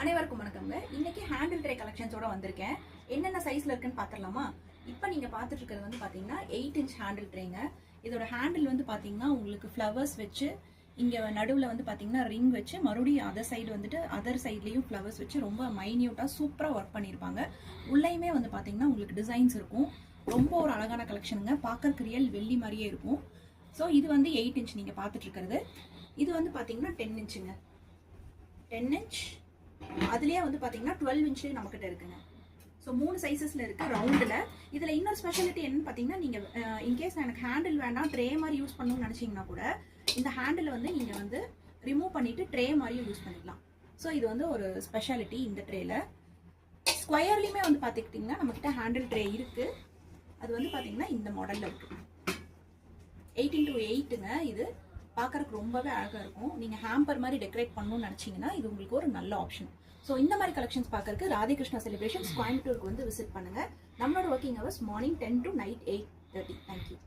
அனைவருக்கும் வணக்கங்க. இன்னைக்கு ஹேண்டில் ட்ரே கலெக்ஷன்ஸோட வந்திருக்கேன். என்னென்ன சைஸ்ல இருக்குன்னு பார்த்துடலாமா? இப்போ நீங்க பார்த்துட்டு இருக்கிறது வந்து பாத்தீங்கன்னா 8 இன்ச் ஹேண்டில் ட்ரேங்க. இதோட ஹேண்டில் வந்து பாத்தீங்கன்னா உங்களுக்கு ஃப்ளவர்ஸ் வச்சு இங்க நடுவில் வந்து பாத்தீங்கன்னா ரிங் வச்சு மறுபடியும் அதர் சைடு வந்துட்டு அதர் சைட்லயும் ஃப்ளவர்ஸ் வச்சு ரொம்ப மைன்யூட்டா சூப்பரா ஒர்க் பண்ணியிருப்பாங்க. உள்ளேயுமே வந்து பாத்தீங்கன்னா உங்களுக்கு டிசைன்ஸ் இருக்கும். ரொம்ப ஒரு அழகான கலெக்ஷனுங்க. பார்க்கறதுக்கு ரியல் வெள்ளி மாதிரியே இருக்கும். ஸோ இது வந்து 8 இன்ச் நீங்க பார்த்துட்டு இருக்கிறது. இது வந்து பாத்தீங்கன்னா 10 இன்ச்சுங்க. 10 இன்ச் அதுலயே வந்து பாத்தீங்கன்னா 12 இன்ச்லயும் நம்மகிட்ட இருக்குங்க. ஸோ 3 சைஸஸ்ல இருக்கு ரவுண்டில். இதுல இன்னொரு ஸ்பெஷாலிட்டி என்னன்னு பாத்தீங்கன்னா நீங்க இன்கேஸ் எனக்கு ஹேண்டில் வேண்டாம் ட்ரே மாதிரி யூஸ் பண்ணணும்னு நினைச்சீங்கன்னா கூட இந்த ஹேண்டில் வந்து நீங்க வந்து ரிமூவ் பண்ணிட்டு ட்ரே மாதிரியும் யூஸ் பண்ணிக்கலாம். ஸோ இது வந்து ஒரு ஸ்பெஷாலிட்டி இந்த ட்ரேல. ஸ்கொயர்லயுமே வந்து பாத்துக்கிட்டீங்கன்னா நம்ம கிட்ட ஹேண்டில் ட்ரே இருக்கு. அது வந்து பாத்தீங்கன்னா இந்த மாடல்ல இருக்கு. 8x8ங்க. இது பார்க்கறதுக்கு ரொம்பவே அழகாக இருக்கும். நீங்கள் ஹேம்பர் மாதிரி டெக்கரேட் பண்ணணும்னு நினச்சிங்கன்னா இது உங்களுக்கு ஒரு நல்ல ஆப்ஷன். ஸோ இந்த மாதிரி கலெக்ஷன்ஸ் பார்க்கறதுக்கு ராதேகிருஷ்ணா செலிப்ரேஷன்ஸ் கோயம்புத்தூருக்கு வந்து விசிட் பண்ணுங்கள். நம்மளோட working hours morning 10 to night 8:30. Thank you.